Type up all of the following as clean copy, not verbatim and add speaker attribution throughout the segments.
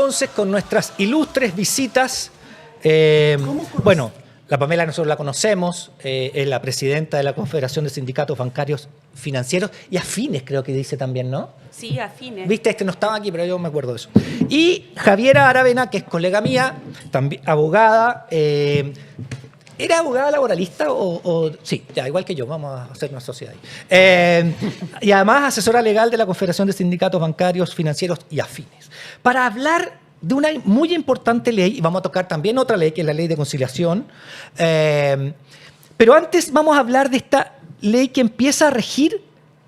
Speaker 1: entonces con nuestras ilustres visitas. Bueno, la Pamela nosotros la conocemos, es la presidenta de la Confederación de Sindicatos Bancarios Financieros y Afines, creo que dice también, ¿no?
Speaker 2: Sí, Afines.
Speaker 1: Viste, no estaba aquí, pero yo me acuerdo de eso. Y Javiera Aravena, que es colega mía, también abogada. ¿Era abogada laboralista o...? Sí, ya, igual que yo, vamos a hacer una sociedad ahí. Y además asesora legal de la Confederación de Sindicatos Bancarios, Financieros y Afines. Para hablar de una muy importante ley, y vamos a tocar también otra ley, que es la Ley de Conciliación. Pero antes vamos a hablar de esta ley que empieza a regir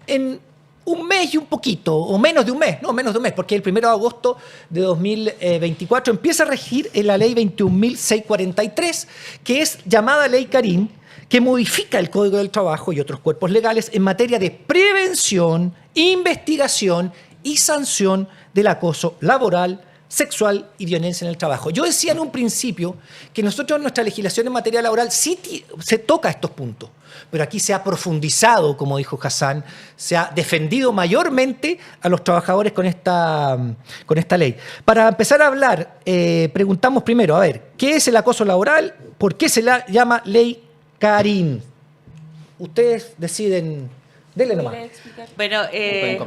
Speaker 1: en un mes y un poquito, o menos de un mes, no, menos de un mes, porque el 1 de agosto de 2024 empieza a regir en la ley 21.643, que es llamada Ley Karim, que modifica el Código del Trabajo y otros cuerpos legales en materia de prevención, investigación y sanción del acoso laboral, sexual y violencia en el trabajo. Yo decía en un principio que nosotros en nuestra legislación en materia laboral sí se toca estos puntos, pero aquí se ha profundizado, como dijo Hassan, se ha defendido mayormente a los trabajadores con esta ley. Para empezar a hablar, preguntamos primero, a ver, ¿qué es el acoso laboral? ¿Por qué se la llama Ley Karim? Ustedes deciden. Denle nomás.
Speaker 2: Bueno,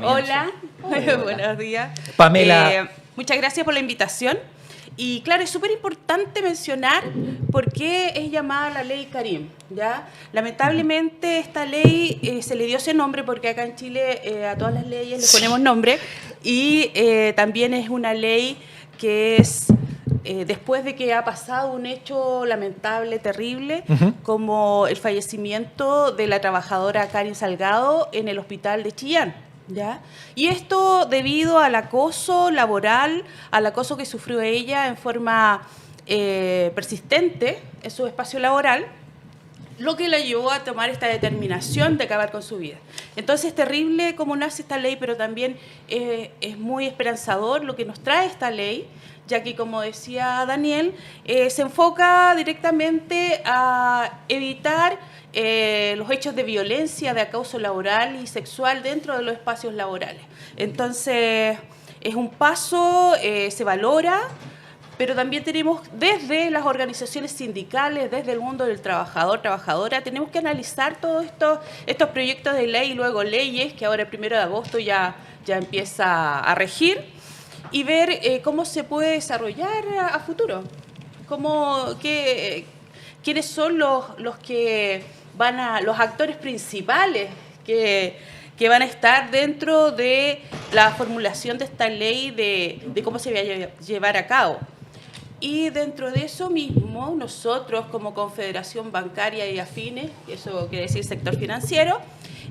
Speaker 2: hola, buenos días.
Speaker 1: Pamela.
Speaker 2: Muchas gracias por la invitación. Y claro, es súper importante mencionar por qué es llamada la Ley Karim, ¿ya? Lamentablemente esta ley se le dio ese nombre porque acá en Chile a todas las leyes le ponemos nombre y también es una ley que es después de que ha pasado un hecho lamentable, terrible, como el fallecimiento de la trabajadora Karin Salgado en el hospital de Chillán. ¿Ya? Y esto debido al acoso laboral, al acoso que sufrió ella en forma persistente en su espacio laboral, lo que la llevó a tomar esta determinación de acabar con su vida. Entonces es terrible cómo nace esta ley, pero también es muy esperanzador lo que nos trae esta ley, ya que, como decía Daniel, se enfoca directamente a evitar los hechos de violencia, de acoso laboral y sexual dentro de los espacios laborales. Entonces, es un paso, se valora, pero también tenemos desde las organizaciones sindicales, desde el mundo del trabajador, trabajadora, tenemos que analizar todos estos proyectos de ley y luego leyes, que ahora el 1 de agosto ya empieza a regir, y ver cómo se puede desarrollar a futuro, quiénes son los que los actores principales que van a estar dentro de la formulación de esta ley de cómo se va a llevar a cabo. Y dentro de eso mismo, nosotros como Confederación Bancaria y Afines, eso quiere decir sector financiero,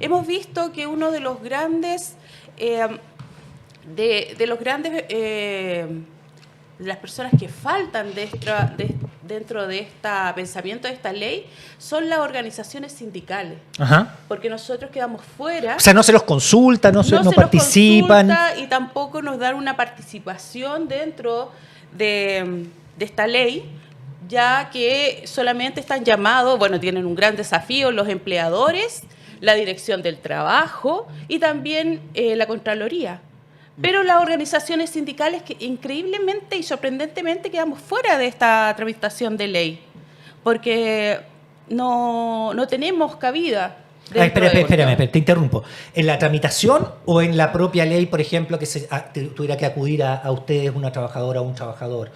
Speaker 2: hemos visto que uno de los grandes, de las personas que faltan dentro de este pensamiento de esta ley son las organizaciones sindicales. Ajá. Porque nosotros quedamos fuera.
Speaker 1: O sea, no se los consulta, no participan.
Speaker 2: Y tampoco nos dan una participación dentro de esta ley, ya que solamente están llamados, tienen un gran desafío los empleadores, la dirección del trabajo y también la Contraloría. Pero las organizaciones sindicales que increíblemente y sorprendentemente quedamos fuera de esta tramitación de ley, porque no tenemos cabida.
Speaker 1: Espérame, te interrumpo. ¿En la tramitación o en la propia ley, por ejemplo, que tuviera que acudir a ustedes una trabajadora o un trabajador?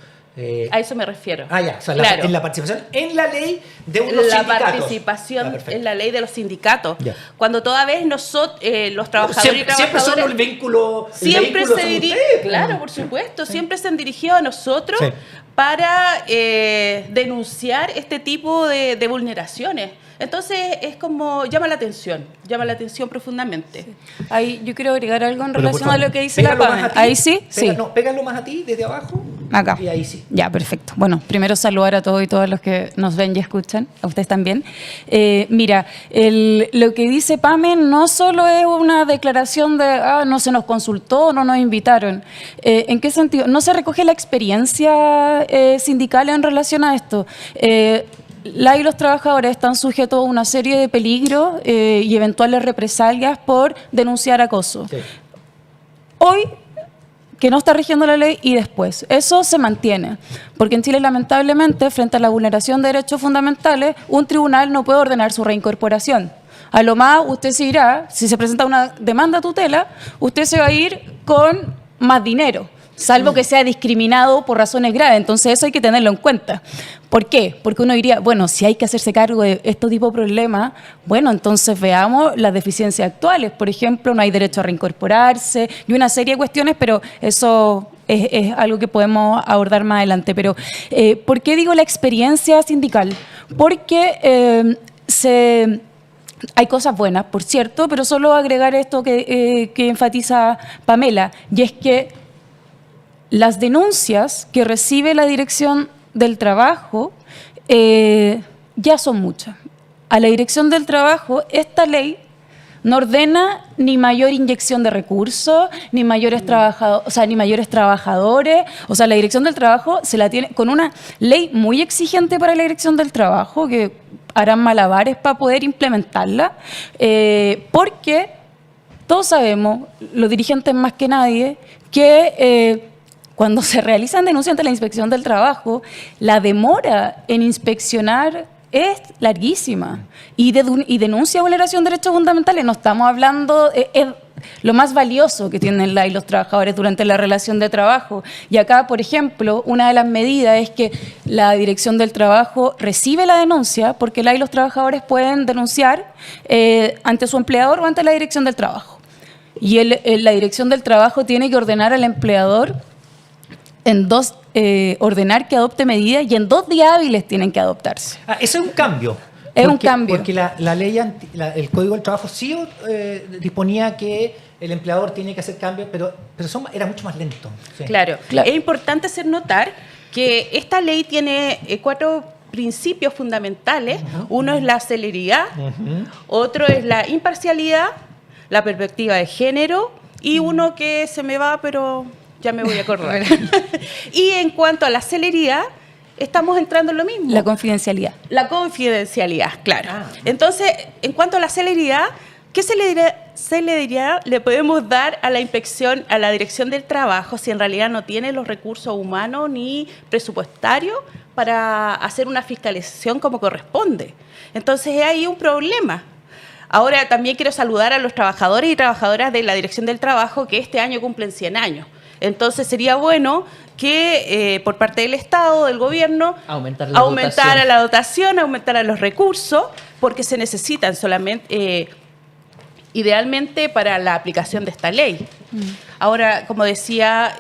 Speaker 2: A eso me refiero.
Speaker 1: O sea,
Speaker 2: claro.
Speaker 1: En la participación en la ley de los sindicatos.
Speaker 2: La participación en la ley de los sindicatos. Ya. Cuando toda vez nosotros, los trabajadores y trabajadoras...
Speaker 1: Siempre son el vínculo.
Speaker 2: Siempre se dirigen. Claro, por supuesto. Sí. Siempre se han dirigido a nosotros para denunciar este tipo de vulneraciones. Entonces es como llama la atención profundamente.
Speaker 3: Sí. Ahí yo quiero agregar algo en relación a lo que dice la Pamela. Ahí sí,
Speaker 1: pégalo más a ti desde abajo.
Speaker 3: Acá.
Speaker 1: Y ahí sí.
Speaker 3: Ya, perfecto. Bueno, primero saludar a todos y todas los que nos ven y escuchan, a ustedes también. Mira, lo que dice Pamela no solo es una declaración de no se nos consultó, no nos invitaron. ¿En qué sentido? No se recoge la experiencia sindical en relación a esto. La y los trabajadores están sujetos a una serie de peligros y eventuales represalias por denunciar acoso. Sí. Hoy que no está rigiendo la ley y después. Eso se mantiene, porque en Chile lamentablemente frente a la vulneración de derechos fundamentales, un tribunal no puede ordenar su reincorporación. A lo más usted se irá, si se presenta una demanda a tutela, usted se va a ir con más dinero, salvo que sea discriminado por razones graves. Entonces eso hay que tenerlo en cuenta. ¿Por qué? Porque uno diría, bueno, si hay que hacerse cargo de este tipo de problemas, bueno, entonces veamos las deficiencias actuales. Por ejemplo, no hay derecho a reincorporarse y una serie de cuestiones, pero eso es algo que podemos abordar más adelante. Pero, ¿por qué digo la experiencia sindical? Porque hay cosas buenas, por cierto, pero solo agregar esto que enfatiza Pamela, y es que las denuncias que recibe la Dirección del Trabajo ya son muchas. A la Dirección del Trabajo esta ley no ordena ni mayor inyección de recursos, ni mayores trabajadores. O sea, la Dirección del Trabajo se la tiene con una ley muy exigente para la Dirección del Trabajo, que harán malabares para poder implementarla, porque todos sabemos, los dirigentes más que nadie, que cuando se realizan denuncias ante la Inspección del Trabajo, la demora en inspeccionar es larguísima. Y denuncia vulneración de derechos fundamentales, no estamos hablando, es lo más valioso que tienen la y los trabajadores durante la relación de trabajo. Y acá, por ejemplo, una de las medidas es que la Dirección del Trabajo recibe la denuncia, porque la y los trabajadores pueden denunciar ante su empleador o ante la Dirección del Trabajo. Y la Dirección del Trabajo tiene que ordenar al empleador ordenar que adopte medidas y en 2 días hábiles tienen que adoptarse.
Speaker 1: Eso es un cambio.
Speaker 3: Es un cambio.
Speaker 1: Porque la ley, el Código del Trabajo sí disponía que el empleador tiene que hacer cambios, pero era mucho más lento. Sí.
Speaker 2: Claro. Es importante hacer notar que esta ley tiene 4 principios fundamentales. Uno es la celeridad, otro es la imparcialidad, la perspectiva de género y uno que se me va, pero ya me voy a acordar. Y en cuanto a la celeridad, estamos entrando en lo mismo.
Speaker 3: La confidencialidad.
Speaker 2: La confidencialidad, claro. Entonces, en cuanto a la celeridad, ¿qué celeridad le podemos dar a la inspección, a la Dirección del Trabajo, si en realidad no tiene los recursos humanos ni presupuestarios para hacer una fiscalización como corresponde? Entonces, hay un problema. Ahora, también quiero saludar a los trabajadores y trabajadoras de la Dirección del Trabajo que este año cumplen 100 años. Entonces sería bueno que por parte del Estado, del gobierno, aumentara la dotación, aumentara los recursos, porque se necesitan solamente, idealmente, para la aplicación de esta ley. Ahora, como decía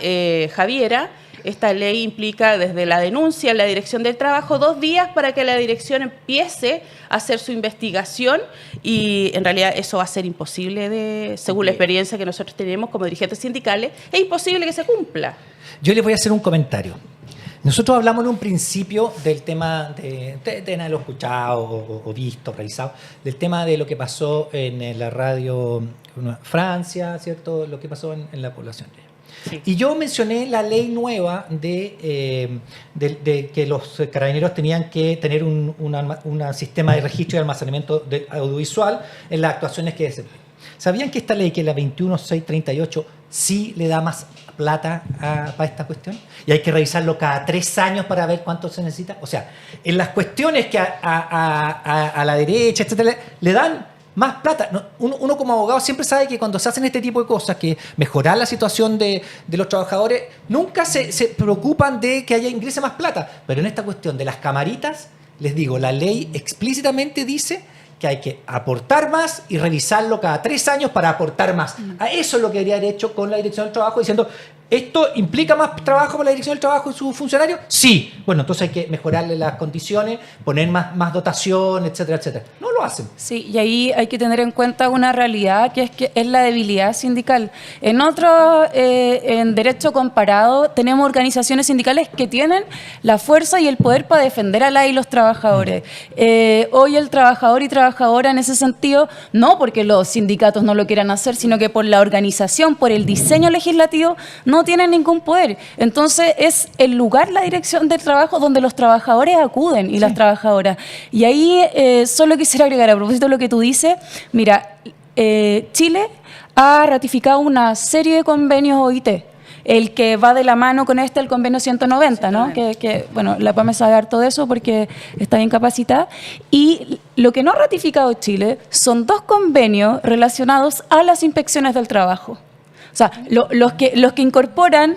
Speaker 2: Javiera, esta ley implica desde la denuncia en la Dirección del Trabajo 2 días para que la dirección empiece a hacer su investigación y en realidad eso va a ser imposible, según la experiencia que nosotros tenemos como dirigentes sindicales, es imposible que se cumpla.
Speaker 1: Yo les voy a hacer un comentario. Nosotros hablamos en un principio del tema, de haberlo escuchado o visto, revisado, del tema de lo que pasó en la radio Francia, ¿cierto? Lo que pasó en la población. Sí. Y yo mencioné la ley nueva de que los carabineros tenían que tener un sistema de registro y almacenamiento audiovisual en las actuaciones que desempeñan. ¿Sabían que esta ley, que es la 21638, sí le da más plata para esta cuestión? Y hay que revisarlo cada 3 años para ver cuánto se necesita. O sea, en las cuestiones que a la derecha, etcétera, le dan más plata. Uno como abogado siempre sabe que cuando se hacen este tipo de cosas, que mejorar la situación de los trabajadores, nunca se preocupan de que ingrese más plata. Pero en esta cuestión de las camaritas, les digo, la ley explícitamente dice que hay que aportar más y revisarlo cada 3 años para aportar más. A eso es lo que debería haber hecho con la Dirección del Trabajo, diciendo, ¿esto implica más trabajo para la Dirección del Trabajo y sus funcionarios? Sí. Bueno, entonces hay que mejorarle las condiciones, poner más dotación, etcétera, etcétera. No lo hacen.
Speaker 3: Sí, y ahí hay que tener en cuenta una realidad que es la debilidad sindical. En derecho comparado, tenemos organizaciones sindicales que tienen la fuerza y el poder para defender a la y los trabajadores. Hoy el trabajador y trabajadora en ese sentido, no porque los sindicatos no lo quieran hacer, sino que por la organización, por el diseño legislativo, no tienen ningún poder. Entonces es el lugar, la Dirección del Trabajo, donde los trabajadores acuden y las trabajadoras. Y ahí solo quisiera agregar, a propósito de lo que tú dices, mira, Chile ha ratificado una serie de convenios OIT. el que va de la mano con el convenio 190, ¿no? Que, bueno, la PAME sabe harto de eso porque está bien capacitada. Y lo que no ha ratificado Chile son 2 convenios relacionados a las inspecciones del trabajo. O sea, los que incorporan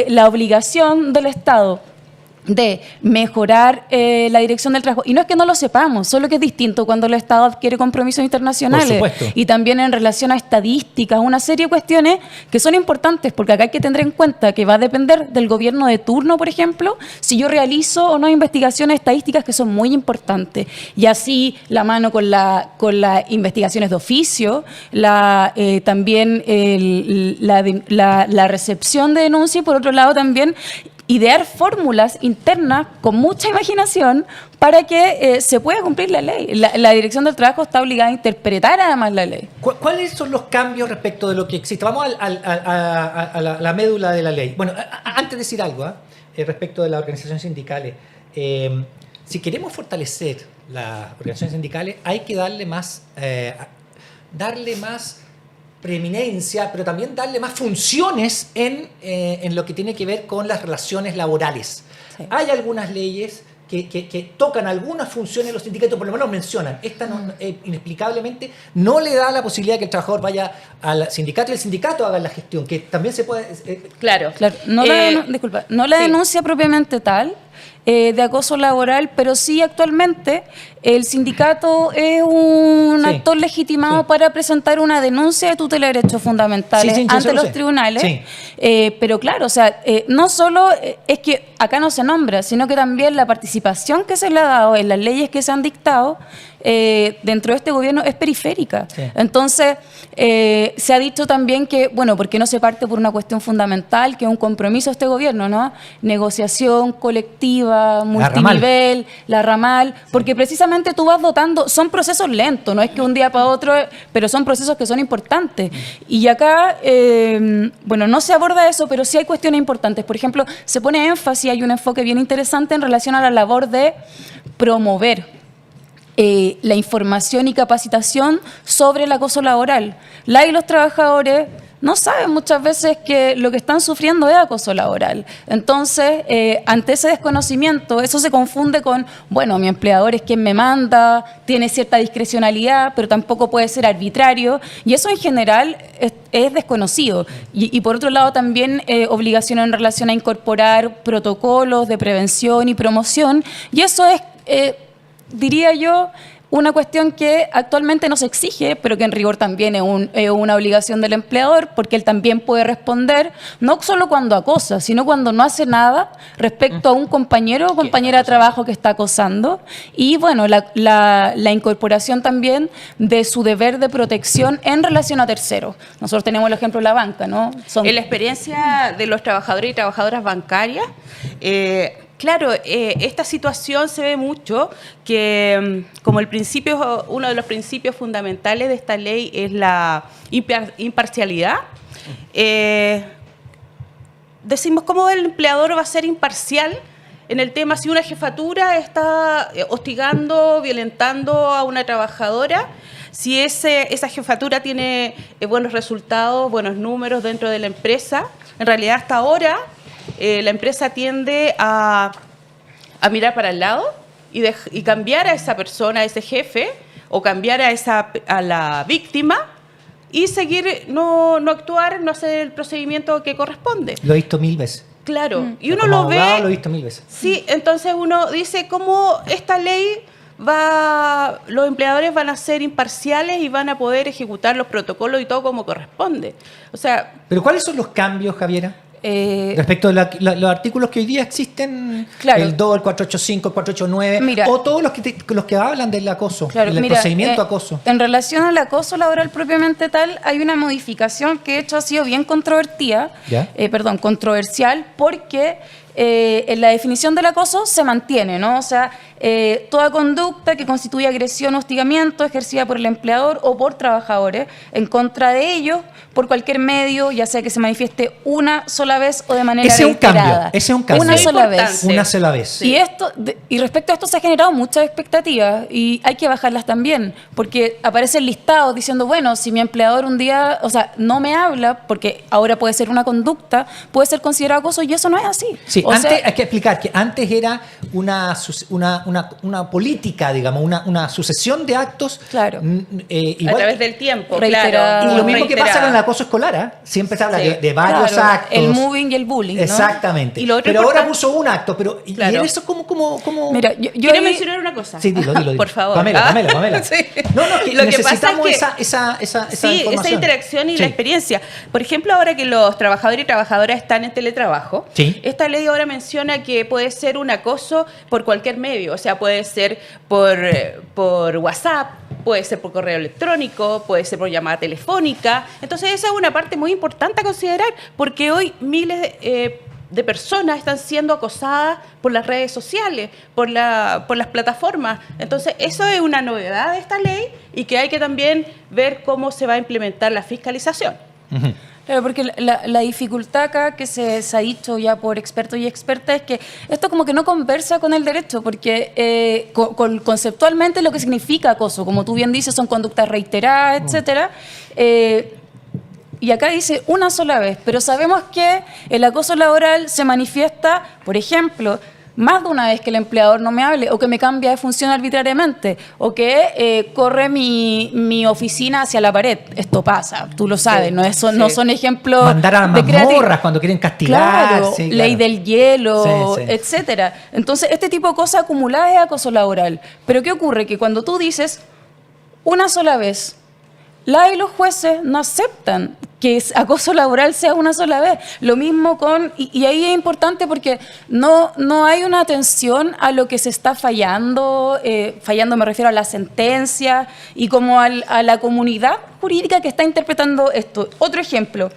Speaker 3: la obligación del Estado de mejorar la dirección del trabajo. Y no es que no lo sepamos, solo que es distinto cuando el Estado adquiere compromisos internacionales.
Speaker 1: Por supuesto.
Speaker 3: Y también en relación a estadísticas, una serie de cuestiones que son importantes, porque acá hay que tener en cuenta que va a depender del gobierno de turno, por ejemplo, si yo realizo o no investigaciones estadísticas que son muy importantes. Y así la mano con las investigaciones de oficio, también la recepción de denuncia y por otro lado también idear fórmulas internas con mucha imaginación para que se pueda cumplir la ley. La Dirección del Trabajo está obligada a interpretar además la ley.
Speaker 1: ¿Cuáles son los cambios respecto de lo que existe? Vamos a la médula de la ley. Bueno, antes de decir algo respecto de las organizaciones sindicales, si queremos fortalecer las organizaciones sindicales, hay que darle más preeminencia, pero también darle más funciones en lo que tiene que ver con las relaciones laborales. Sí. Hay algunas leyes que tocan algunas funciones de los sindicatos, por lo menos mencionan. Esta inexplicablemente no le da la posibilidad de que el trabajador vaya al sindicato y el sindicato haga la gestión, que también se puede...
Speaker 3: Claro. No la denuncia propiamente tal de acoso laboral, pero sí actualmente el sindicato es un actor legitimado para presentar una denuncia de tutela de derechos fundamentales ante los tribunales. Sí. Pero claro, o sea, no solo es que acá no se nombra, sino que también la participación que se le ha dado en las leyes que se han dictado dentro de este gobierno es periférica. Sí. Entonces, se ha dicho también que, bueno, ¿por qué no se parte por una cuestión fundamental, que es un compromiso de este gobierno, ¿no? Negociación colectiva, multinivel, la ramal, porque precisamente tú vas dotando, son procesos lentos, no es que un día para otro, pero son procesos que son importantes. Y acá, bueno, no se aborda eso, pero sí hay cuestiones importantes. Por ejemplo, se pone énfasis, hay un enfoque bien interesante en relación a la labor de promover la información y capacitación sobre el acoso laboral. Los trabajadores no saben muchas veces que lo que están sufriendo es acoso laboral. Entonces, ante ese desconocimiento, eso se confunde con, bueno, mi empleador es quien me manda, tiene cierta discrecionalidad, pero tampoco puede ser arbitrario, y eso en general es desconocido. Y por otro lado también obligación en relación a incorporar protocolos de prevención y promoción, y eso es... diría yo, una cuestión que actualmente no se exige, pero que en rigor también es una obligación del empleador, porque él también puede responder, no solo cuando acosa, sino cuando no hace nada respecto a un compañero o compañera de trabajo que está acosando. Y bueno, la incorporación también de su deber de protección en relación a terceros. Nosotros tenemos el ejemplo de la banca, ¿no?
Speaker 2: En la experiencia de los trabajadores y trabajadoras bancarias, claro, esta situación se ve mucho que como uno de los principios fundamentales de esta ley es la imparcialidad. Decimos, ¿cómo el empleador va a ser imparcial en el tema si una jefatura está hostigando, violentando a una trabajadora? Si esa jefatura tiene buenos resultados, buenos números dentro de la empresa, en realidad hasta ahora... la empresa tiende a mirar para el lado y cambiar a esa persona, a ese jefe, o cambiar a la víctima y seguir, no actuar, no hacer el procedimiento que corresponde.
Speaker 1: Lo he visto 1000 veces.
Speaker 2: Claro, y uno lo ve...
Speaker 1: Lo he visto 1000 veces.
Speaker 2: Sí, entonces uno dice cómo esta ley los empleadores van a ser imparciales y van a poder ejecutar los protocolos y todo como corresponde. O sea...
Speaker 1: ¿Pero cuáles son los cambios, Javiera? Respecto a los artículos que hoy día existen, claro, el 2, el 485, el 489, mira, o todos los que hablan del acoso, claro, del procedimiento acoso.
Speaker 3: En relación al acoso laboral propiamente tal, hay una modificación que de hecho ha sido bien controvertida, controversial, porque en la definición del acoso se mantiene, ¿no? O sea, toda conducta que constituye agresión o hostigamiento ejercida por el empleador o por trabajadores en contra de ellos por cualquier medio, ya sea que se manifieste una sola vez o de manera
Speaker 1: Ese es un
Speaker 3: reiterada.
Speaker 1: cambio. Ese es un cambio.
Speaker 3: Una sola vez.
Speaker 2: importante.
Speaker 1: Una sola vez.
Speaker 3: Y respecto a esto se ha generado muchas expectativas y hay que bajarlas también, porque aparecen listados diciendo, bueno, si mi empleador un día, o sea, no me habla, porque ahora puede ser una conducta, puede ser considerado acoso y eso no es así.
Speaker 1: Sí,
Speaker 3: O
Speaker 1: antes
Speaker 3: sea,
Speaker 1: hay que explicar que antes era una política, digamos, una sucesión de actos.
Speaker 3: Claro.
Speaker 2: A
Speaker 1: Igual,
Speaker 2: través del tiempo,
Speaker 3: Reiterado.
Speaker 1: y lo mismo que pasa
Speaker 2: reiterado.
Speaker 1: con el acoso escolar, ¿eh? Siempre se habla
Speaker 2: Sí.
Speaker 1: de varios
Speaker 3: claro,
Speaker 1: actos.
Speaker 3: el moving y el bullying, ¿no?
Speaker 1: Exactamente.
Speaker 2: Y lo otro
Speaker 1: pero ahora
Speaker 2: importante-
Speaker 1: puso un acto, pero
Speaker 2: Claro.
Speaker 1: ¿y en eso cómo?
Speaker 3: Mira, yo
Speaker 2: Quiero
Speaker 3: ahí-
Speaker 2: mencionar una cosa.
Speaker 1: Sí, dilo.
Speaker 2: Por favor.
Speaker 1: Pamela.
Speaker 2: Sí.
Speaker 1: No, que
Speaker 2: Lo que pasa
Speaker 1: necesitamos
Speaker 2: es que-
Speaker 1: esa
Speaker 2: Sí,
Speaker 1: información.
Speaker 2: esa interacción y
Speaker 1: Sí.
Speaker 2: la experiencia. Por ejemplo, ahora que los trabajadores y trabajadoras están en teletrabajo,
Speaker 1: Sí.
Speaker 2: esta ley ahora menciona que puede ser un acoso por cualquier medio, o sea, puede ser por WhatsApp, puede ser por correo electrónico, puede ser por llamada telefónica. Entonces, esa es una parte muy importante a considerar, porque hoy miles de personas están siendo acosadas por las redes sociales, por las plataformas. Entonces, eso es una novedad de esta ley y que hay que también ver cómo se va a implementar la fiscalización.
Speaker 1: Ujú.
Speaker 3: Claro, porque la dificultad acá que se ha dicho ya por expertos y expertas es que esto como que no conversa con el derecho, porque conceptualmente lo que significa acoso, como tú bien dices, son conductas reiteradas, etcétera. Y acá dice una sola vez, pero sabemos que el acoso laboral se manifiesta, por ejemplo, más de una vez que el empleador no me hable o que me cambia de función arbitrariamente o que corre mi oficina hacia la pared. Esto pasa, tú lo sabes,
Speaker 2: Sí,
Speaker 3: no
Speaker 2: sí.
Speaker 3: son ejemplos
Speaker 1: Mandar a las
Speaker 3: de creatividad.
Speaker 1: mazmorras cuando quieren castigar.
Speaker 3: Claro,
Speaker 1: sí,
Speaker 3: ley
Speaker 1: claro.
Speaker 3: del hielo,
Speaker 1: Sí, sí.
Speaker 3: etcétera. Entonces, este tipo de cosas acumuladas es acoso laboral. Pero ¿qué ocurre? Que cuando tú dices una sola vez, y los jueces no aceptan que acoso laboral sea una sola vez. Lo mismo y ahí es importante porque no hay una atención a lo que se está fallando, fallando me refiero a la sentencia y como a la comunidad jurídica que está interpretando esto. Otro ejemplo.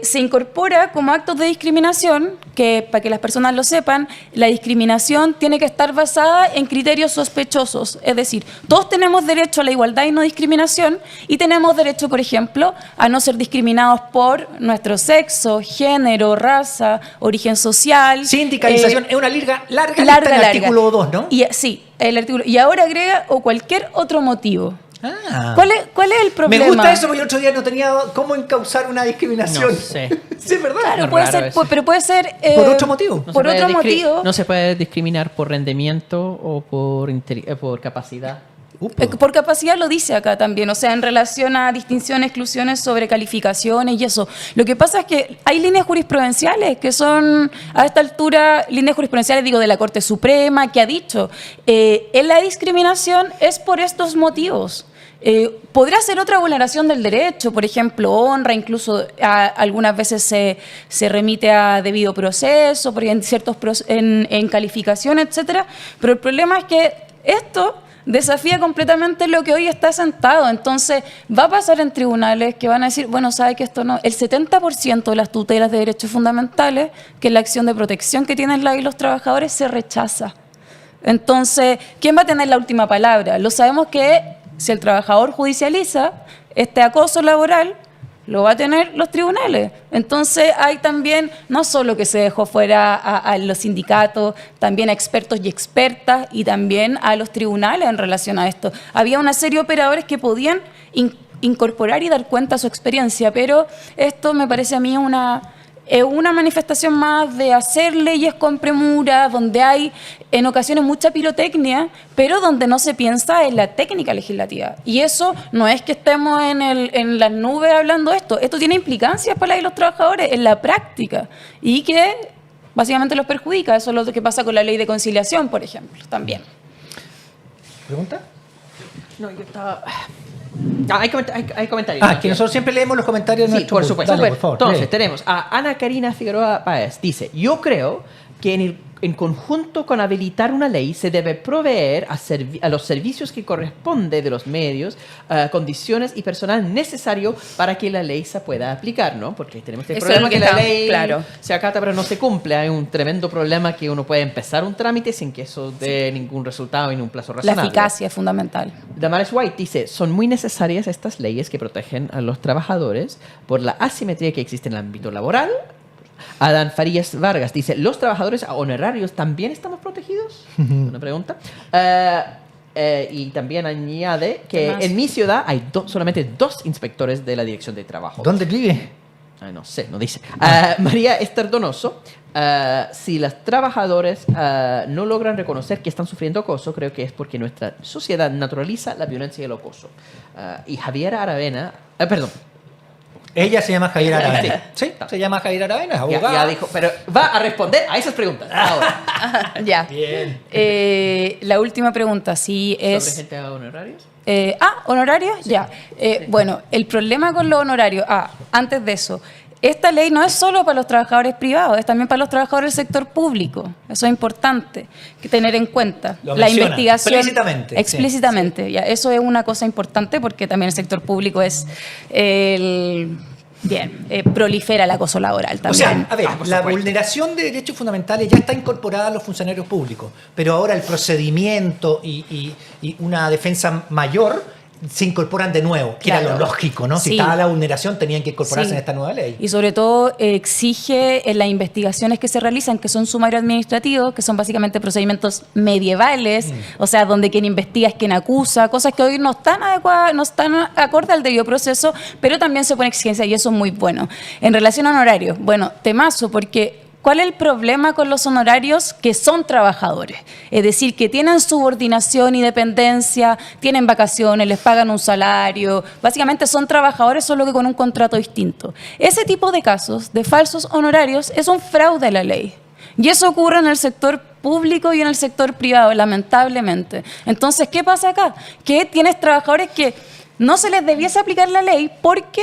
Speaker 3: Se incorpora como actos de discriminación, que para que las personas lo sepan, la discriminación tiene que estar basada en criterios sospechosos. Es decir, todos tenemos derecho a la igualdad y no discriminación y tenemos derecho, por ejemplo, a no ser discriminados por nuestro sexo, género, raza, origen social.
Speaker 1: Sindicalización es una larga lista en el artículo 2, ¿no?
Speaker 3: Sí, el artículo. Y ahora agrega o cualquier otro motivo.
Speaker 1: Ah.
Speaker 3: ¿Cuál es el problema?
Speaker 1: Me gusta eso porque el otro día no tenía cómo encauzar una discriminación.
Speaker 4: No sé.
Speaker 1: Sí, es verdad.
Speaker 3: Claro,
Speaker 4: Es
Speaker 3: puede
Speaker 4: raro
Speaker 3: ser,
Speaker 4: eso.
Speaker 3: pero puede ser...
Speaker 1: Por otro motivo.
Speaker 4: No
Speaker 3: Por
Speaker 4: se puede
Speaker 3: otro motivo.
Speaker 4: No se puede discriminar por rendimiento o por capacidad.
Speaker 3: Por capacidad lo dice acá también, o sea, en relación a distinciones, exclusiones sobre calificaciones y eso. Lo que pasa es que hay líneas jurisprudenciales que son, a esta altura, líneas jurisprudenciales, digo, de la Corte Suprema, que ha dicho, en la discriminación es por estos motivos. Podría ser otra vulneración del derecho, por ejemplo, honra, incluso algunas veces se remite a debido proceso, porque en ciertos en calificación, etcétera. Pero el problema es que esto desafía completamente lo que hoy está sentado. Entonces, va a pasar en tribunales que van a decir, bueno, sabe que esto no... El 70% de las tutelas de derechos fundamentales, que es la acción de protección que tienen la y los trabajadores, se rechaza. Entonces, ¿quién va a tener la última palabra? Lo sabemos que si el trabajador judicializa este acoso laboral, lo va a tener los tribunales. Entonces hay también, no solo que se dejó fuera a los sindicatos, también a expertos y expertas y también a los tribunales en relación a esto. Había una serie de operadores que podían incorporar y dar cuenta de su experiencia, pero esto me parece a mí una manifestación más de hacer leyes con premura, donde hay en ocasiones mucha pirotecnia, pero donde no se piensa en la técnica legislativa. Y eso no es que estemos en las nubes hablando de esto. Esto tiene implicancias para los trabajadores en la práctica y que básicamente los perjudica. Eso es lo que pasa con la ley de conciliación, por ejemplo, también.
Speaker 1: ¿Pregunta?
Speaker 4: No, yo estaba... hay comentarios.
Speaker 1: Que nosotros siempre leemos los comentarios de
Speaker 4: Sí,
Speaker 1: nuestro
Speaker 4: por
Speaker 1: público.
Speaker 4: supuesto.
Speaker 1: Dale, por favor,
Speaker 4: Entonces,
Speaker 1: lee.
Speaker 4: tenemos a Ana Karina Figueroa Páez. Dice, yo creo que en conjunto con habilitar una ley se debe proveer a los servicios que corresponde de los medios, condiciones y personal necesario para que la ley se pueda aplicar, ¿no? Porque tenemos el
Speaker 3: Eso
Speaker 4: problema
Speaker 3: es lo
Speaker 4: que
Speaker 3: que
Speaker 4: la
Speaker 3: está,
Speaker 4: ley
Speaker 3: claro.
Speaker 4: se acata pero no se cumple. Hay un tremendo problema que uno puede empezar un trámite sin que eso dé ningún resultado en un plazo
Speaker 3: La
Speaker 4: razonable.
Speaker 3: eficacia es fundamental.
Speaker 4: Damaris White dice, son muy necesarias estas leyes que protegen a los trabajadores por la asimetría que existe en el ámbito laboral. Adán Farías Vargas dice, ¿los trabajadores honorarios también estamos protegidos? Una pregunta. Y también añade que en mi ciudad hay solamente 2 inspectores de la Dirección de Trabajo.
Speaker 1: ¿Dónde vive?
Speaker 4: No sé, no dice. María Esther Donoso, si los trabajadores no logran reconocer que están sufriendo acoso, creo que es porque nuestra sociedad naturaliza la violencia y el acoso. Y Javiera Aravena, perdón.
Speaker 1: Ella se llama Javiera Aravena. Sí, se llama Javiera Aravena, es abogada.
Speaker 4: Ya dijo, pero va a responder a esas preguntas ahora.
Speaker 3: Ya.
Speaker 1: Bien.
Speaker 3: La última pregunta, si
Speaker 4: ¿Sobre
Speaker 3: es...
Speaker 4: gente a honorarios?
Speaker 3: ¿Honorarios? Ya. Bueno, el problema con los honorarios... antes de eso, esta ley no es solo para los trabajadores privados, es también para los trabajadores del sector público. Eso es importante que tener en cuenta.
Speaker 1: Lo
Speaker 3: La
Speaker 1: menciona,
Speaker 3: investigación...
Speaker 1: explícitamente,
Speaker 3: Explícitamente. Ya, eso es una cosa importante porque también el sector público es prolifera el acoso laboral
Speaker 1: O
Speaker 3: también.
Speaker 1: sea, a ver, la vulneración de derechos fundamentales ya está incorporada a los funcionarios públicos, pero ahora el procedimiento y una defensa mayor se incorporan de nuevo, que era
Speaker 3: Claro.
Speaker 1: lo lógico, ¿no? Si
Speaker 3: Sí.
Speaker 1: estaba la vulneración, tenían que incorporarse
Speaker 3: Sí.
Speaker 1: en esta nueva ley.
Speaker 3: Y sobre todo exige en las investigaciones que se realizan, que son sumario administrativo, que son básicamente procedimientos medievales, o sea, donde quien investiga es quien acusa, cosas que hoy no están adecuadas, no están acorde al debido proceso, pero también se pone exigencia y eso es muy bueno. En relación a honorarios, bueno, temazo, porque ¿cuál es el problema con los honorarios? Que son trabajadores, es decir, que tienen subordinación y dependencia, tienen vacaciones, les pagan un salario, básicamente son trabajadores solo que con un contrato distinto. Ese tipo de casos de falsos honorarios es un fraude a la ley. Y eso ocurre en el sector público y en el sector privado, lamentablemente. Entonces, ¿qué pasa acá? Que tienes trabajadores que no se les debiese aplicar la ley porque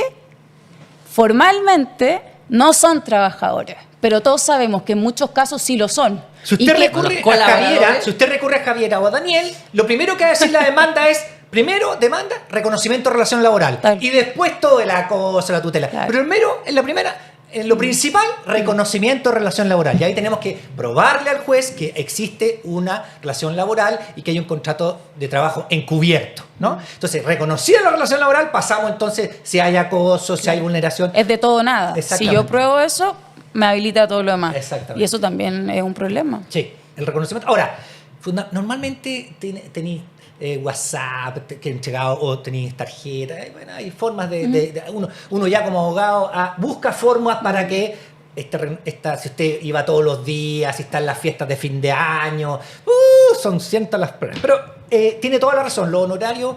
Speaker 3: formalmente no son trabajadores. Pero todos sabemos que en muchos casos sí lo son.
Speaker 1: Si
Speaker 3: Y
Speaker 1: usted,
Speaker 3: que-
Speaker 1: recurre
Speaker 4: los
Speaker 1: a Javiera,
Speaker 4: colaboradores-
Speaker 1: si usted recurre a Javiera o a Daniel, lo primero que va a decir la demanda es, primero, demanda, reconocimiento de relación laboral.
Speaker 3: Claro.
Speaker 1: Y después todo el acoso, la tutela.
Speaker 3: Claro.
Speaker 1: Primero, en la primera, en lo principal, reconocimiento de relación laboral. Y ahí tenemos que probarle al juez que existe una relación laboral y que hay un contrato de trabajo encubierto, ¿no? Entonces, reconocida la relación laboral, pasamos entonces si hay acoso, si hay vulneración.
Speaker 3: Es de todo o nada. Si
Speaker 1: Exactamente.
Speaker 3: yo pruebo eso, me habilita todo lo demás.
Speaker 1: Exactamente.
Speaker 3: Y eso también es un problema.
Speaker 1: Sí, el reconocimiento. Ahora, normalmente tenéis WhatsApp que han llegado o tenéis tarjeta. Bueno, hay formas uno ya como abogado busca formas para que si usted iba todos los días, si está en las fiestas de fin de año, son cientos las pruebas. Pero tiene toda la razón, los honorarios,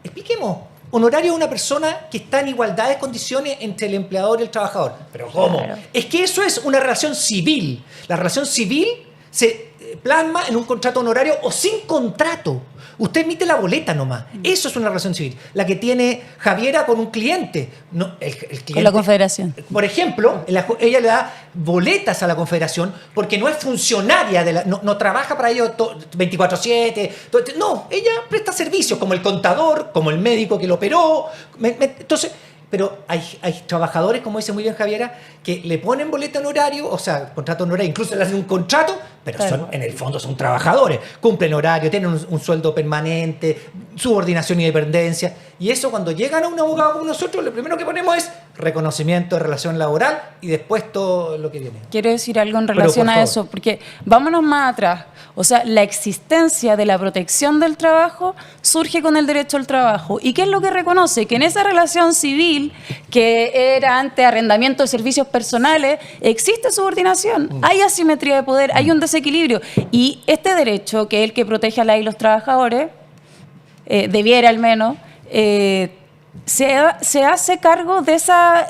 Speaker 1: expliquemos. Honorario es una persona que está en igualdad de condiciones entre el empleador y el trabajador. ¿Pero cómo?
Speaker 3: Claro.
Speaker 1: Es que eso es una relación civil. La relación civil se plasma en un contrato honorario o sin contrato. Usted emite la boleta nomás. Eso es una relación civil. La que tiene Javiera con un cliente. No, el cliente.
Speaker 3: Con la Confederación.
Speaker 1: Por ejemplo, ella le da boletas a la Confederación porque no es funcionaria, no trabaja para ellos 24/7. No, ella presta servicios como el contador, como el médico que lo operó. Entonces, pero hay trabajadores, como dice muy bien Javiera, que le ponen boleta honorario, o sea, contrato honorario, incluso le hacen un contrato, pero
Speaker 3: Claro.
Speaker 1: en el fondo son trabajadores, cumplen horario, tienen un sueldo permanente, subordinación y dependencia. Y eso cuando llegan a un abogado como nosotros, lo primero que ponemos es reconocimiento de relación laboral y después todo lo que viene.
Speaker 3: Quiero decir algo en
Speaker 1: Pero,
Speaker 3: relación
Speaker 1: por
Speaker 3: a
Speaker 1: favor.
Speaker 3: eso, porque vámonos más atrás. O sea, la existencia de la protección del trabajo surge con el derecho al trabajo. ¿Y qué es lo que reconoce? Que en esa relación civil, que era ante arrendamiento de servicios personales, existe subordinación, hay asimetría de poder, hay un desequilibrio. Y este derecho, que es el que protege a la y los trabajadores, debiera al menos, se hace cargo de esa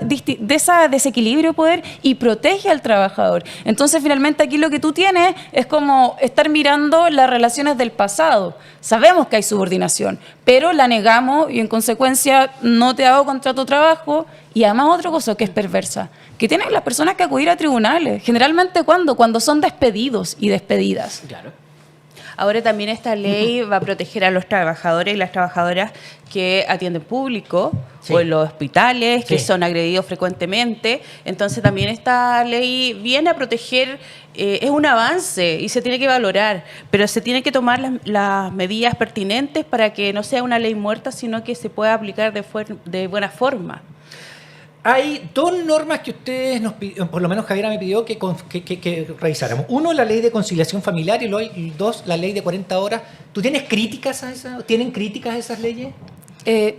Speaker 3: desequilibrio de poder y protege al trabajador. Entonces, finalmente, aquí lo que tú tienes es como estar mirando las relaciones del pasado. Sabemos que hay subordinación, pero la negamos y, en consecuencia, no te hago contrato de trabajo y además otra cosa que es perversa. que tienen las personas que acudir a tribunales. Generalmente, ¿cuándo? Cuando son despedidos y despedidas.
Speaker 4: Claro.
Speaker 2: Ahora también esta ley va a proteger a los trabajadores y las trabajadoras que atienden público
Speaker 1: Sí.
Speaker 2: o en los hospitales, que
Speaker 1: Sí.
Speaker 2: son agredidos frecuentemente. Entonces también esta ley viene a proteger, es un avance y se tiene que valorar, pero se tienen que tomar las medidas pertinentes para que no sea una ley muerta, sino que se pueda aplicar de buena forma.
Speaker 1: Hay dos normas que ustedes por lo menos Javiera me pidió que revisáramos. Uno, la ley de conciliación familiar y dos, la ley de 40 horas. ¿Tú tienes críticas a esas? ¿Tienen críticas a esas leyes?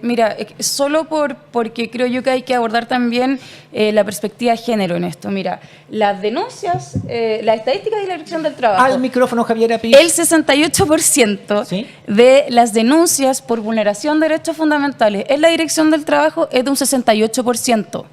Speaker 3: Mira, solo porque creo yo que hay que abordar también la perspectiva de género en esto. Mira, las denuncias, las estadísticas de la Dirección del Trabajo.
Speaker 1: Al micrófono, Javiera.
Speaker 3: El 68%
Speaker 1: ¿Sí?
Speaker 3: de las denuncias por vulneración de derechos fundamentales en la Dirección del Trabajo es de un 68%.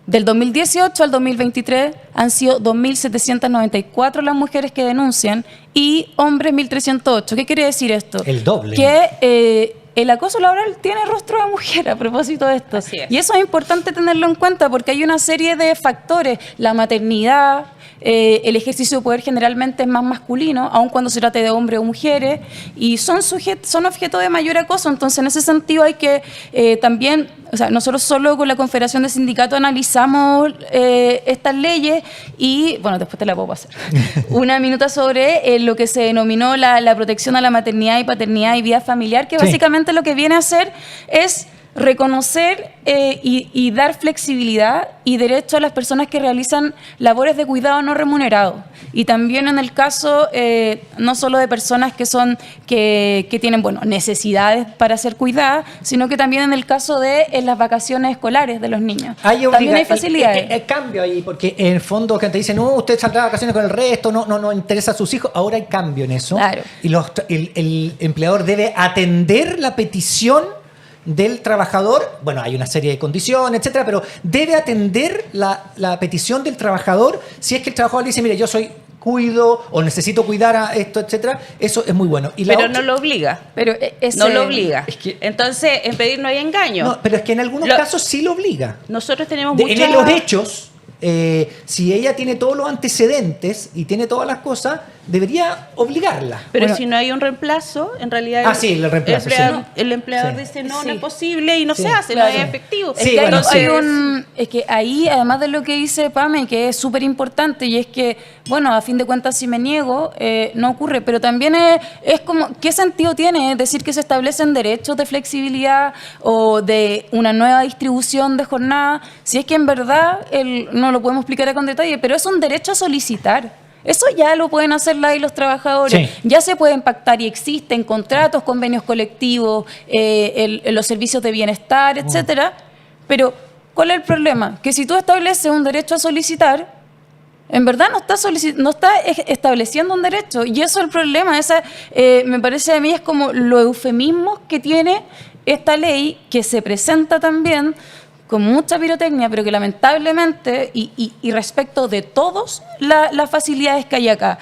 Speaker 3: Del 2018 al 2023 han sido 2.794 las mujeres que denuncian y hombres 1.308. ¿Qué quiere decir esto?
Speaker 1: El doble.
Speaker 3: Que el acoso laboral tiene rostro de mujer a propósito de esto.
Speaker 2: Así es.
Speaker 3: Y eso es importante tenerlo en cuenta porque hay una serie de factores. La maternidad, el ejercicio de poder generalmente es más masculino, aun cuando se trate de hombres o mujeres, y son objeto de mayor acoso. Entonces, en ese sentido hay que también, o sea, nosotros solo con la Confederación de Sindicatos analizamos estas leyes y, bueno, después te la puedo pasar. Una minuta sobre lo que se denominó la protección a la maternidad y paternidad y vida familiar, que
Speaker 1: Sí.
Speaker 3: básicamente lo que viene a hacer es reconocer y dar flexibilidad y derecho a las personas que realizan labores de cuidado no remunerado. Y también en el caso no solo de personas que tienen necesidades para ser cuidadas, sino que también en el caso de las vacaciones escolares de los niños. También hay facilidades.
Speaker 1: El cambio ahí, porque en el fondo que te dicen, no, usted saldrá de vacaciones con el resto, no interesa a sus hijos. Ahora hay cambio en eso.
Speaker 3: Claro.
Speaker 1: Y el empleador debe atender la petición del trabajador. Bueno, hay una serie de condiciones, etcétera, pero debe atender la petición del trabajador si es que el trabajador le dice, mire, yo cuido o necesito cuidar a esto, etcétera. Eso es muy bueno. Y la
Speaker 2: Pero
Speaker 1: otra-
Speaker 2: no lo obliga.
Speaker 3: Pero
Speaker 2: No lo obliga.
Speaker 1: es que-
Speaker 2: Entonces, en pedir no hay engaño.
Speaker 1: No, pero es que en algunos casos sí lo obliga.
Speaker 2: Nosotros tenemos
Speaker 1: En
Speaker 2: muchas...
Speaker 1: los hechos, si ella tiene todos los antecedentes y tiene todas las cosas, debería obligarla.
Speaker 2: Pero
Speaker 3: Bueno.
Speaker 2: si no hay un reemplazo, en realidad
Speaker 1: Sí, el reemplazo,
Speaker 2: el empleador
Speaker 1: Sí.
Speaker 2: dice no
Speaker 3: Sí.
Speaker 2: no es posible y no
Speaker 1: Sí,
Speaker 2: se hace,
Speaker 1: claro.
Speaker 2: no es efectivo.
Speaker 1: Sí,
Speaker 3: Es que
Speaker 1: bueno,
Speaker 3: es que ahí, además de lo que dice Pame, que es súper importante, y es que, bueno, a fin de cuentas, si me niego, no ocurre, pero también es como, ¿qué sentido tiene decir que se establecen derechos de flexibilidad o de una nueva distribución de jornada, si es que en verdad, no lo podemos explicar con detalle, pero es un derecho a solicitar? Eso ya lo pueden hacer los trabajadores.
Speaker 1: Sí.
Speaker 3: Ya se pueden pactar y existen contratos, convenios colectivos, los servicios de bienestar, etcétera. Pero, ¿cuál es el problema? Que si tú estableces un derecho a solicitar, en verdad no está estableciendo un derecho. Y eso es el problema. Me parece a mí es como los eufemismos que tiene esta ley, que se presenta también con mucha pirotecnia, pero que lamentablemente, y respecto de todas las facilidades que hay acá,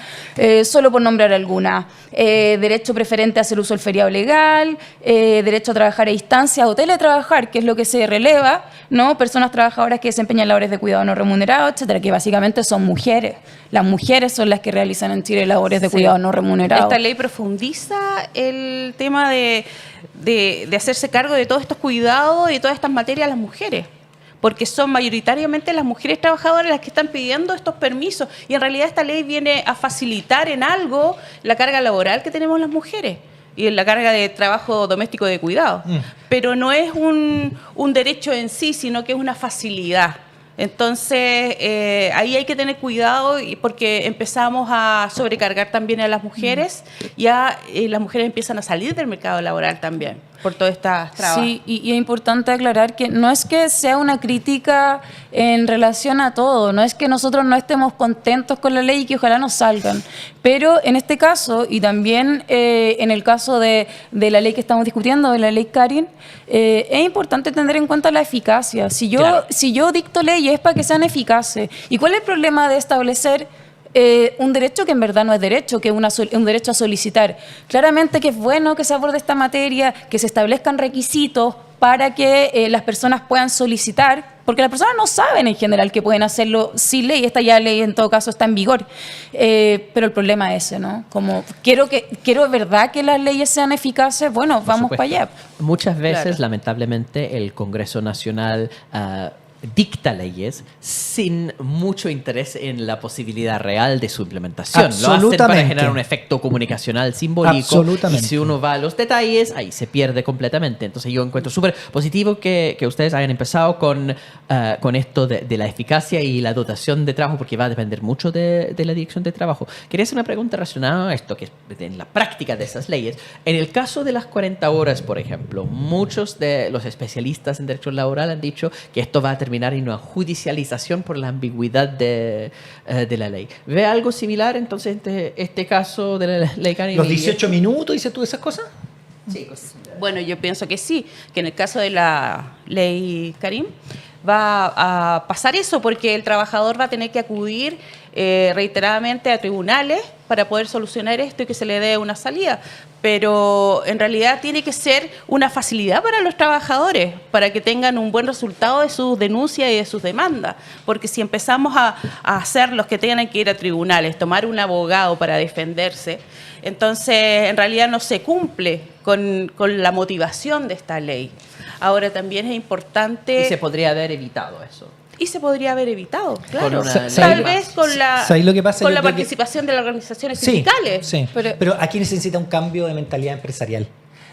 Speaker 3: solo por nombrar algunas, derecho preferente a hacer uso del feriado legal, derecho a trabajar a distancia o teletrabajar, que es lo que se releva, ¿no? Personas trabajadoras que desempeñan labores de cuidado no remunerado, etcétera, que básicamente son mujeres. Las mujeres son las que realizan en Chile labores de
Speaker 2: Sí.
Speaker 3: cuidado no remunerado.
Speaker 2: Esta ley profundiza el tema de hacerse cargo de todos estos cuidados y de todas estas materias a las mujeres, porque son mayoritariamente las mujeres trabajadoras las que están pidiendo estos permisos, y en realidad esta ley viene a facilitar en algo la carga laboral que tenemos las mujeres y en la carga de trabajo doméstico de cuidado, pero no es un derecho en sí, sino que es una facilidad. Entonces, ahí hay que tener cuidado porque empezamos a sobrecargar también a las mujeres. Ya las mujeres empiezan a salir del mercado laboral también por todas estas trabas.
Speaker 3: Sí, y es importante aclarar que no es que sea una crítica en relación a todo, no es que nosotros no estemos contentos con la ley y que ojalá nos salgan, pero en este caso, y también en el caso de la ley que estamos discutiendo, de la ley Karin, es importante tener en cuenta la eficacia. Si yo dicto leyes es para que sean eficaces. ¿Y cuál es el problema de establecer un derecho que en verdad no es derecho, que es un derecho a solicitar? Claramente que es bueno que se aborde esta materia, que se establezcan requisitos para que las personas puedan solicitar, porque las personas no saben en general que pueden hacerlo sin ley. Esta ya ley en todo caso está en vigor. Pero el problema es ese, ¿no? Como quiero es verdad que las leyes sean eficaces, bueno, vamos para allá.
Speaker 4: Muchas veces,
Speaker 2: Claro.
Speaker 4: lamentablemente, el Congreso Nacional dicta leyes sin mucho interés en la posibilidad real de su implementación. Lo hacen para
Speaker 1: Absolutamente.
Speaker 4: generar un efecto comunicacional simbólico.
Speaker 1: Absolutamente.
Speaker 4: Y si uno va a los detalles, ahí se pierde completamente. Entonces yo encuentro súper positivo que ustedes hayan empezado con esto de la eficacia y la dotación de trabajo, porque va a depender mucho de la dirección de trabajo. Quería hacer una pregunta relacionada a esto, que es en la práctica de esas leyes. En el caso de las 40 horas, por ejemplo, muchos de los especialistas en derecho laboral han dicho que esto va a terminar en una judicialización por la ambigüedad de la ley. ¿Ve algo similar entonces este caso de la ley Karim?
Speaker 1: Los 18 minutos, dices tú esas cosas.
Speaker 4: Sí, pues,
Speaker 2: Bueno, yo pienso que sí, que en el caso de la ley Karim va a pasar eso, porque el trabajador va a tener que acudir reiteradamente a tribunales para poder solucionar esto y que se le dé una salida. Pero en realidad tiene que ser una facilidad para los trabajadores, para que tengan un buen resultado de sus denuncias y de sus demandas. Porque si empezamos a hacer los que tengan que ir a tribunales, tomar un abogado para defenderse, entonces en realidad no se cumple con la motivación de esta ley. Ahora también es importante...
Speaker 4: y se podría haber evitado eso.
Speaker 2: Y se podría haber evitado, claro.
Speaker 4: una
Speaker 2: Tal
Speaker 1: ley
Speaker 2: vez con la,
Speaker 1: ¿sabes lo que pasa?
Speaker 2: con
Speaker 1: Yo
Speaker 2: la
Speaker 1: creo que-
Speaker 2: participación de las organizaciones
Speaker 1: Sí,
Speaker 2: sindicales.
Speaker 1: sí. Pero aquí necesita un cambio de mentalidad empresarial.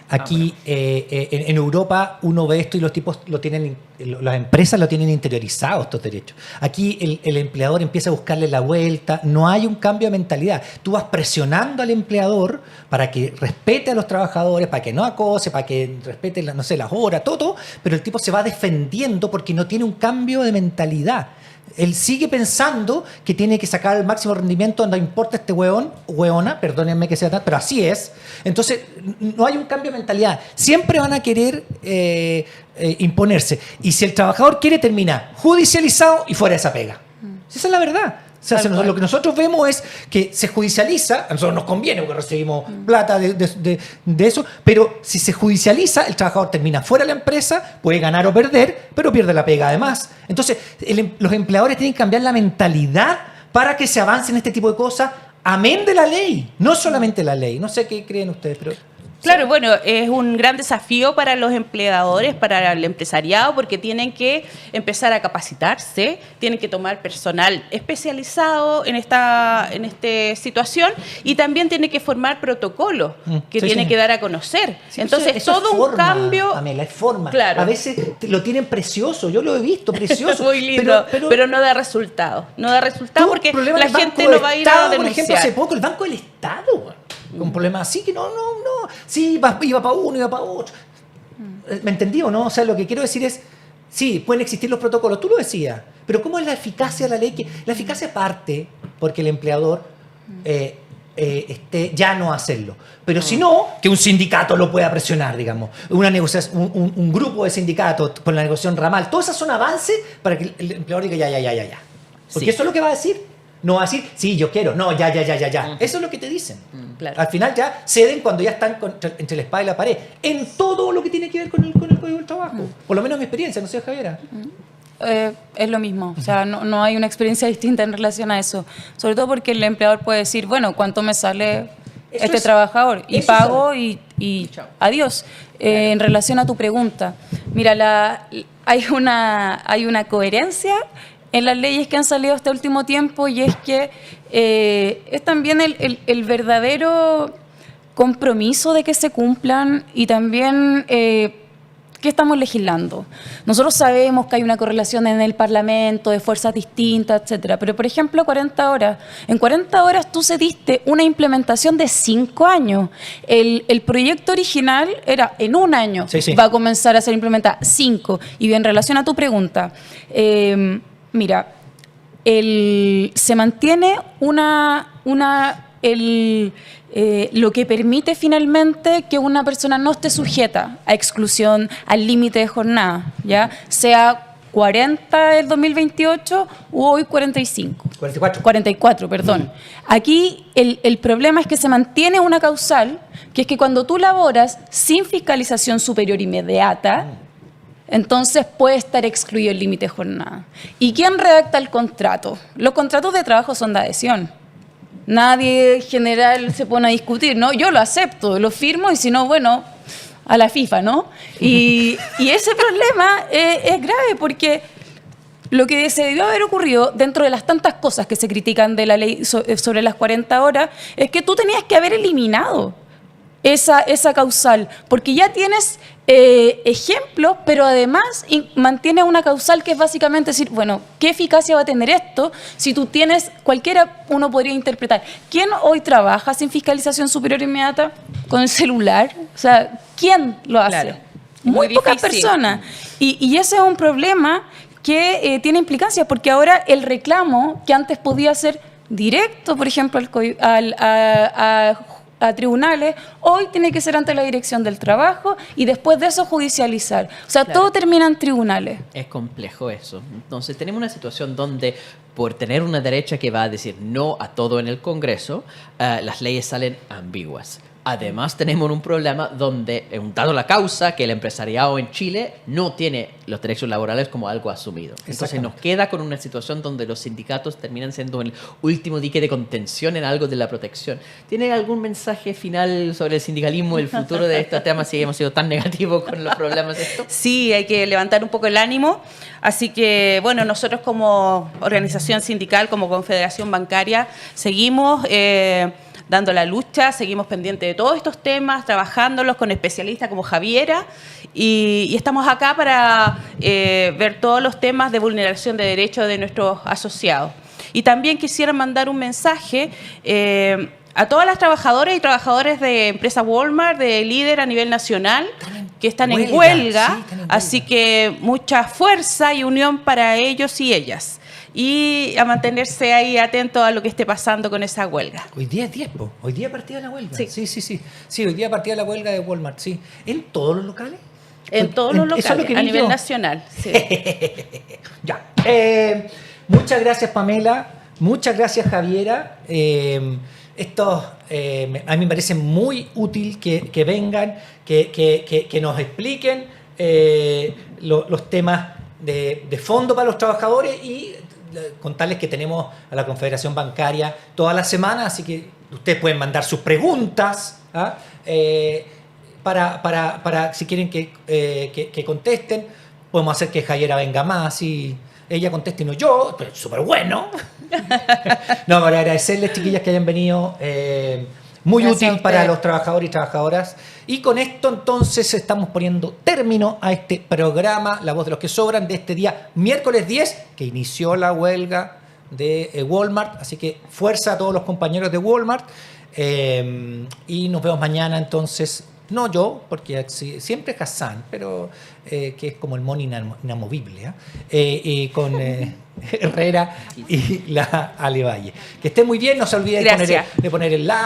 Speaker 1: Aquí en Europa uno ve esto y los tipos lo tienen, las empresas lo tienen interiorizado estos derechos. Aquí el empleador empieza a buscarle la vuelta, no hay un cambio de mentalidad. Tú vas presionando al empleador para que respete a los trabajadores, para que no acose, para que respete, no sé, las horas, todo, pero el tipo se va defendiendo porque no tiene un cambio de mentalidad. Él sigue pensando que tiene que sacar el máximo rendimiento, no importa este hueona, perdónenme que sea tan, pero así es. Entonces, no hay un cambio de mentalidad. Siempre van a querer imponerse. Y si el trabajador quiere, termina judicializado y fuera de esa pega. Esa es la verdad. O sea, lo que nosotros vemos es que se judicializa, a nosotros nos conviene porque recibimos plata de eso, pero si se judicializa, el trabajador termina fuera de la empresa, puede ganar o perder, pero pierde la pega además. Entonces, los empleadores tienen que cambiar la mentalidad para que se avance en este tipo de cosas, amén de la ley, no solamente la ley. No sé qué creen ustedes, pero...
Speaker 2: Claro, bueno, es un gran desafío para los empleadores, para el empresariado, porque tienen que empezar a capacitarse, tienen que tomar personal especializado en esta situación y también tienen que formar protocolos que
Speaker 1: Sí,
Speaker 2: tienen
Speaker 1: sí.
Speaker 2: que dar a conocer.
Speaker 1: Sí,
Speaker 2: Entonces,
Speaker 1: eso es
Speaker 2: todo un
Speaker 1: forma,
Speaker 2: cambio...
Speaker 1: Pamela, es forma.
Speaker 2: Claro.
Speaker 1: A veces lo tienen precioso, yo lo he visto, precioso.
Speaker 2: Muy lindo, pero no da resultado. No da resultado
Speaker 1: tuvo
Speaker 2: porque
Speaker 1: problemas
Speaker 2: la
Speaker 1: el Banco
Speaker 2: gente
Speaker 1: del
Speaker 2: no va a ir a
Speaker 1: Estado,
Speaker 2: denunciar.
Speaker 1: Por ejemplo, hace poco el Banco del Estado, con problemas así que no. Sí, iba para uno, iba para otro. ¿Me entendí o no? O sea, lo que quiero decir es, sí, pueden existir los protocolos, tú lo decías, pero ¿cómo es la eficacia de la ley? La eficacia parte porque el empleador ya no hacerlo. Pero si no, que un sindicato lo pueda presionar, digamos. Una negociación, un grupo de sindicatos con la negociación ramal. Todos esos son avances para que el empleador diga ya. Porque
Speaker 4: Sí.
Speaker 1: eso es lo que va a decir. No va a decir, sí, yo quiero. No, ya. Eso es lo que te dicen.
Speaker 2: Claro.
Speaker 1: Al final ya ceden cuando ya están entre la espada y la pared. En todo lo que tiene que ver con el Código del Trabajo. Por lo menos en mi experiencia, no sé, Javiera.
Speaker 3: Es lo mismo, o sea, no hay una experiencia distinta en relación a eso. Sobre todo porque el empleador puede decir, bueno, ¿cuánto me sale
Speaker 1: Eso
Speaker 3: este
Speaker 1: es-
Speaker 3: trabajador? Y
Speaker 1: eso
Speaker 3: pago y
Speaker 4: Chao.
Speaker 3: adiós. En relación a tu pregunta, mira, hay una coherencia en las leyes que han salido este último tiempo y es que es también el verdadero compromiso de que se cumplan y también ¿qué estamos legislando? Nosotros sabemos que hay una correlación en el Parlamento de fuerzas distintas, etcétera, pero por ejemplo 40 horas. En 40 horas tú cediste una implementación de 5 años. El proyecto original era en un año
Speaker 1: Sí.
Speaker 3: va a comenzar a ser implementada 5. Y en relación a tu pregunta, mira, se mantiene lo que permite finalmente que una persona no esté sujeta a exclusión, al límite de jornada, ¿ya? Sea 40 el 2028 u hoy 45. 44, perdón. Aquí el problema es que se mantiene una causal, que es que cuando tú laboras sin fiscalización superior inmediata, entonces puede estar excluido el límite de jornada. ¿Y quién redacta el contrato? Los contratos de trabajo son de adhesión. Nadie en general se pone a discutir, ¿no? Yo lo acepto, lo firmo y si no, bueno, a la FIFA, ¿no? Y ese problema es grave porque lo que se debió haber ocurrido dentro de las tantas cosas que se critican de la ley sobre las 40 horas es que tú tenías que haber eliminado esa causal, porque ya tienes ejemplos, pero además mantienes una causal que es básicamente decir, bueno, ¿qué eficacia va a tener esto si tú tienes, cualquiera uno podría interpretar? ¿Quién hoy trabaja sin fiscalización superior inmediata con el celular? O sea, ¿quién lo hace?
Speaker 2: Claro.
Speaker 3: Muy
Speaker 2: Muy
Speaker 3: pocas
Speaker 2: difícil.
Speaker 3: personas. Y ese es un problema que tiene implicancias, porque ahora el reclamo que antes podía ser directo, por ejemplo, a tribunales, hoy tiene que ser ante la Dirección del Trabajo y después de eso judicializar. O sea,
Speaker 4: Claro.
Speaker 3: todo termina en tribunales.
Speaker 4: Es complejo eso. Entonces tenemos una situación donde por tener una derecha que va a decir no a todo en el Congreso, las leyes salen ambiguas. Además tenemos un problema donde, dado la causa, que el empresariado en Chile no tiene los derechos laborales como algo asumido. Entonces nos queda con una situación donde los sindicatos terminan siendo el último dique de contención en algo de la protección. ¿Tiene algún mensaje final sobre el sindicalismo, el futuro de este tema, si hemos sido tan negativos con los problemas de esto?
Speaker 2: Sí, hay que levantar un poco el ánimo. Así que, bueno, nosotros como organización sindical, como Confederación Bancaria, seguimos dando la lucha, seguimos pendientes de todos estos temas, trabajándolos con especialistas como Javiera y estamos acá para ver todos los temas de vulneración de derechos de nuestros asociados. Y también quisiera mandar un mensaje a todas las trabajadoras y trabajadores de empresa Walmart, de líder a nivel nacional, que están en
Speaker 1: Huelga,
Speaker 2: huelga,
Speaker 1: sí, están en huelga.
Speaker 2: así que mucha fuerza y unión para ellos y ellas. Y a mantenerse ahí atentos a lo que esté pasando con esa huelga.
Speaker 1: Hoy día es 10, po. Hoy día partida la huelga.
Speaker 2: Sí.
Speaker 1: Sí, hoy día partida la huelga de Walmart, sí. ¿En todos los locales?
Speaker 2: En todos los
Speaker 1: Eso es lo
Speaker 2: locales,
Speaker 1: que
Speaker 2: a
Speaker 1: vi
Speaker 2: nivel
Speaker 1: yo.
Speaker 2: nacional. Sí.
Speaker 1: Ya. Muchas gracias, Pamela. Muchas gracias, Javiera. A mí me parece muy útil que vengan, que nos expliquen los temas de fondo para los trabajadores y contarles que tenemos a la Confederación Bancaria toda la semana, así que ustedes pueden mandar sus preguntas, ¿ah? Para si quieren que contesten. Podemos hacer que Javiera venga más y ella conteste y no yo, pero súper bueno. No, para agradecerles, chiquillas, que hayan venido. Muy
Speaker 3: Gracias a
Speaker 1: útil para
Speaker 3: ustedes.
Speaker 1: los trabajadores y trabajadoras. Y con esto entonces estamos poniendo término a este programa, La Voz de los que Sobran, de este día miércoles 10, que inició la huelga de Walmart. Así que fuerza a todos los compañeros de Walmart. Y nos vemos mañana entonces. No yo, porque siempre es Hassan, pero que es como el mono inamovible, y con Herrera y la Ale Valle. Que esté muy bien, no se olviden
Speaker 2: Gracias.
Speaker 1: de poner el like.